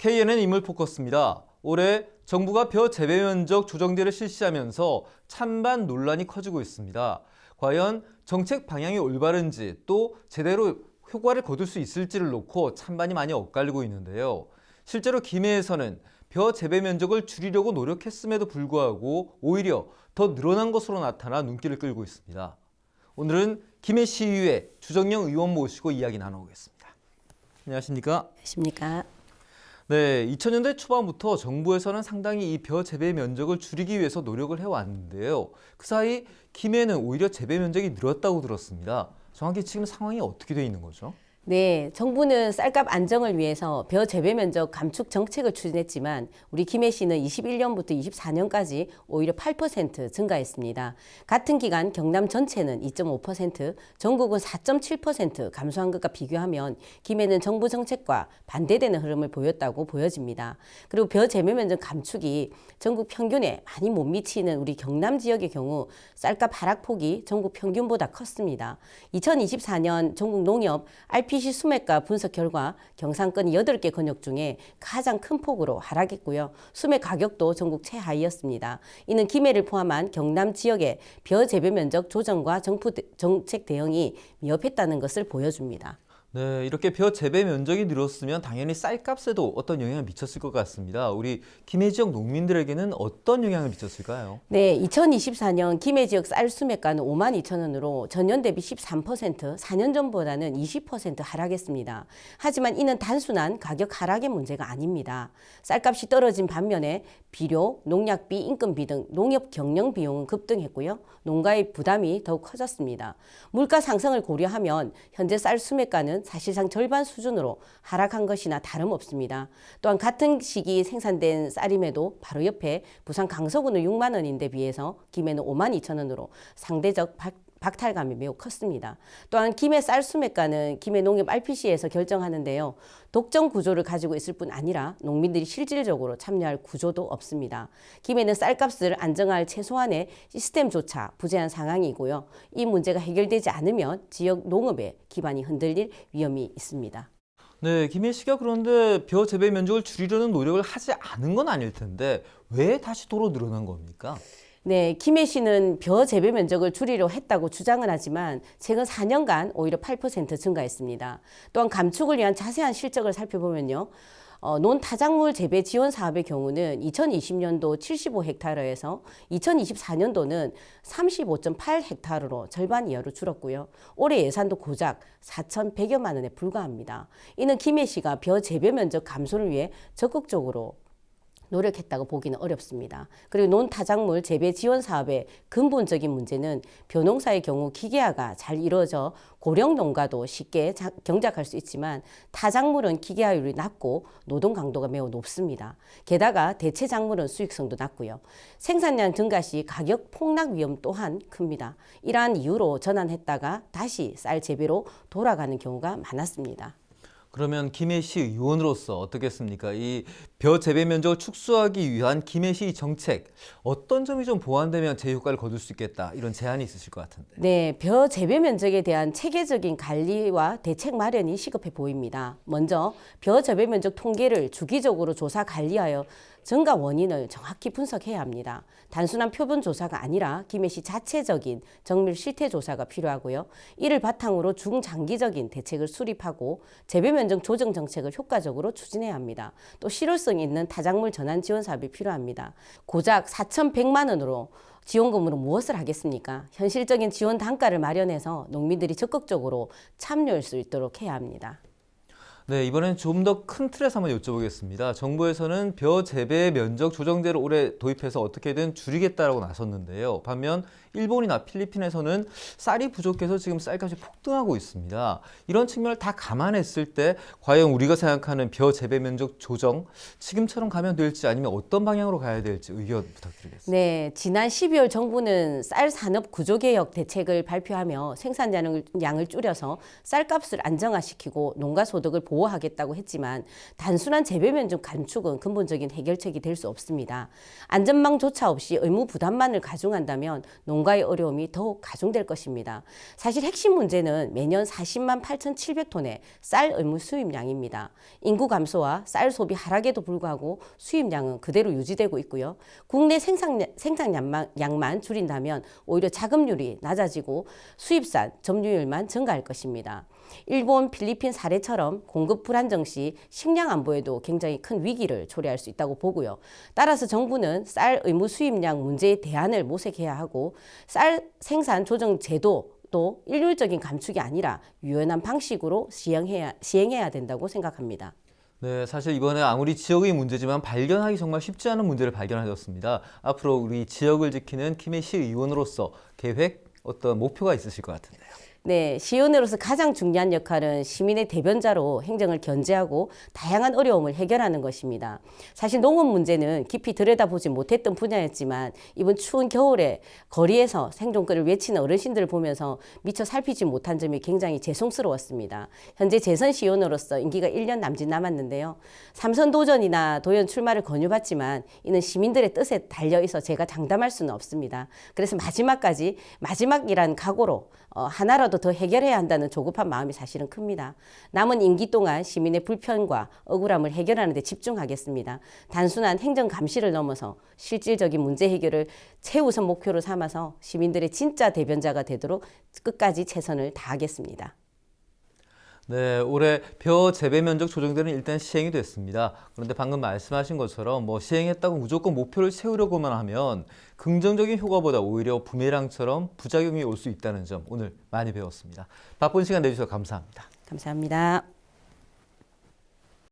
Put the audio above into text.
KNN 인물포커스입니다. 올해 정부가 벼 재배 면적 조정제를 실시하면서 찬반 논란이 커지고 있습니다. 과연 정책 방향이 올바른지 또 제대로 효과를 거둘 수 있을지를 놓고 찬반이 많이 엇갈리고 있는데요. 실제로 김해에서는 벼 재배 면적을 줄이려고 노력했음에도 불구하고 오히려 더 늘어난 것으로 나타나 눈길을 끌고 있습니다. 오늘은 김해시의회 주정영 의원 모시고 이야기 나눠보겠습니다. 안녕하십니까? 안녕하십니까? 네, 2000년대 초반부터 정부에서는 상당히 이 벼 재배 면적을 줄이기 위해서 노력을 해왔는데요. 그 사이 김해는 오히려 재배 면적이 늘었다고 들었습니다. 정확히 지금 상황이 어떻게 돼 있는 거죠? 네, 정부는 쌀값 안정을 위해서 벼 재배 면적 감축 정책을 추진했지만 우리 김해시는 21년부터 24년까지 오히려 8% 증가했습니다. 같은 기간 경남 전체는 2.5%, 전국은 4.7% 감소한 것과 비교하면 김해는 정부 정책과 반대되는 흐름을 보였다고 보여집니다. 그리고 벼 재배 면적 감축이 전국 평균에 많이 못 미치는 우리 경남 지역의 경우 쌀값 하락폭이 전국 평균보다 컸습니다. 2024년 전국 농협 RPC 수매가 분석 결과 경상권 8개 권역 중에 가장 큰 폭으로 하락했고요. 수매 가격도 전국 최하위였습니다. 이는 김해를 포함한 경남 지역의 벼 재배 면적 조정과 정책 대응이 미흡했다는 것을 보여줍니다. 네, 이렇게 벼 재배 면적이 늘었으면 당연히 쌀값에도 어떤 영향을 미쳤을 것 같습니다. 우리 김해 지역 농민들에게는 어떤 영향을 미쳤을까요? 네, 2024년 김해 지역 쌀 수매가는 52,000원으로 전년 대비 13%, 4년 전보다는 20% 하락했습니다. 하지만 이는 단순한 가격 하락의 문제가 아닙니다. 쌀값이 떨어진 반면에 비료, 농약비, 인건비 등 농협 경영 비용은 급등했고요. 농가의 부담이 더욱 커졌습니다. 물가 상승을 고려하면 현재 쌀 수매가는 사실상 절반 수준으로 하락한 것이나 다름없습니다. 또한 같은 시기 생산된 쌀임에도 바로 옆에 부산 강서구는 6만 원인데 비해서 김해는 52,000원으로 상대적 박탈감이 매우 컸습니다. 또한 김해 쌀 수매가는 김해 농협 RPC에서 결정하는데요. 독점 구조를 가지고 있을 뿐 아니라 농민들이 실질적으로 참여할 구조도 없습니다. 김해는 쌀값을 안정할 최소한의 시스템조차 부재한 상황이고요. 이 문제가 해결되지 않으면 지역 농업의 기반이 흔들릴 위험이 있습니다. 네, 김해시가 그런데 벼 재배 면적을 줄이려는 노력을 하지 않은 건 아닐 텐데 왜 다시 도로 늘어난 겁니까? 네, 김해시는 벼 재배 면적을 줄이려 했다고 주장을 하지만 최근 4년간 오히려 8% 증가했습니다. 또한 감축을 위한 자세한 실적을 살펴보면요. 논타작물 재배 지원 사업의 경우는 2020년도 75헥타르에서 2024년도는 35.8헥타르로 절반 이하로 줄었고요. 올해 예산도 고작 4,100여만 원에 불과합니다. 이는 김해시가 벼 재배 면적 감소를 위해 적극적으로 노력했다고 보기는 어렵습니다. 그리고 논타작물 재배 지원 사업의 근본적인 문제는 벼농사의 경우 기계화가 잘 이루어져 고령 농가도 쉽게 경작할 수 있지만 타작물은 기계화율이 낮고 노동 강도가 매우 높습니다. 게다가 대체 작물은 수익성도 낮고요. 생산량 증가 시 가격 폭락 위험 또한 큽니다. 이러한 이유로 전환했다가 다시 쌀 재배로 돌아가는 경우가 많았습니다. 그러면 김해시 의원으로서 어떻겠습니까? 이 벼 재배 면적을 축소하기 위한 김해시 정책 어떤 점이 좀 보완되면 제효과를 거둘 수 있겠다 이런 제안이 있으실 것 같은데. 네, 벼 재배 면적에 대한 체계적인 관리와 대책 마련이 시급해 보입니다. 먼저 벼 재배 면적 통계를 주기적으로 조사 관리하여 증가 원인을 정확히 분석해야 합니다. 단순한 표본 조사가 아니라 김해시 자체적인 정밀 실태 조사가 필요하고요. 이를 바탕으로 중장기적인 대책을 수립하고 재배 면적 조정 정책을 효과적으로 추진해야 합니다. 또 실효성 있는 타작물 전환 지원 사업이 필요합니다. 고작 4,100만 원으로 지원금으로 무엇을 하겠습니까? 현실적인 지원 단가를 마련해서 농민들이 적극적으로 참여할 수 있도록 해야 합니다. 네, 이번엔 좀 더 큰 틀에서 한번 여쭤보겠습니다. 정부에서는 벼 재배 면적 조정제를 올해 도입해서 어떻게든 줄이겠다라고 나섰는데요. 반면 일본이나 필리핀에서는 쌀이 부족해서 지금 쌀값이 폭등하고 있습니다. 이런 측면을 다 감안했을 때 과연 우리가 생각하는 벼 재배 면적 조정 지금처럼 가면 될지 아니면 어떤 방향으로 가야 될지 의견 부탁드리겠습니다. 네, 지난 12월 정부는 쌀 산업 구조개혁 대책을 발표하며 생산량을 줄여서 쌀값을 안정화시키고 농가 소득을 보호하겠다고 했지만 단순한 재배 면적 감축은 근본적인 해결책이 될 수 없습니다. 안전망조차 없이 의무 부담만을 가중한다면 농가의 어려움이 더욱 가중될 것입니다. 사실 핵심 문제는 매년 40만 8,700톤의 쌀 의무 수입량입니다. 인구 감소와 쌀 소비 하락에도 불구하고 수입량은 그대로 유지되고 있고요. 국내 생산량만 줄인다면 오히려 자급률이 낮아지고 수입산 점유율만 증가할 것입니다. 일본, 필리핀 사례처럼 공급 불안정 시 식량 안보에도 굉장히 큰 위기를 초래할 수 있다고 보고요. 따라서 정부는 쌀 의무 수입량 문제의 대안을 모색해야 하고 쌀 생산 조정 제도도 일률적인 감축이 아니라 유연한 방식으로 시행해야 된다고 생각합니다. 네, 사실 이번에 아무리 지역의 문제지만 발견하기 정말 쉽지 않은 문제를 발견하셨습니다. 앞으로 우리 지역을 지키는 김해시 의원으로서 계획, 어떤 목표가 있으실 것 같은데요. 네, 시의원으로서 가장 중요한 역할은 시민의 대변자로 행정을 견제하고 다양한 어려움을 해결하는 것입니다. 사실 농업 문제는 깊이 들여다보지 못했던 분야였지만 이번 추운 겨울에 거리에서 생존권을 외치는 어르신들을 보면서 미처 살피지 못한 점이 굉장히 죄송스러웠습니다. 현재 재선 시의원으로서 임기가 1년 남짓 남았는데요. 삼선 도전이나 도연 출마를 권유받지만 이는 시민들의 뜻에 달려있어 제가 장담할 수는 없습니다. 그래서 마지막이란 각오로 하나라도 더 해결해야 한다는 조급한 마음이 사실은 큽니다. 남은 임기 동안 시민의 불편과 억울함을 해결하는 데 집중하겠습니다. 단순한 행정 감시를 넘어서 실질적인 문제 해결을 최우선 목표로 삼아서 시민들의 진짜 대변자가 되도록 끝까지 최선을 다하겠습니다. 네, 올해 벼 재배 면적 조정제는 일단 시행이 됐습니다. 그런데 방금 말씀하신 것처럼 시행했다고 무조건 목표를 세우려고만 하면 긍정적인 효과보다 오히려 부메랑처럼 부작용이 올 수 있다는 점 오늘 많이 배웠습니다. 바쁜 시간 내주셔서 감사합니다. 감사합니다.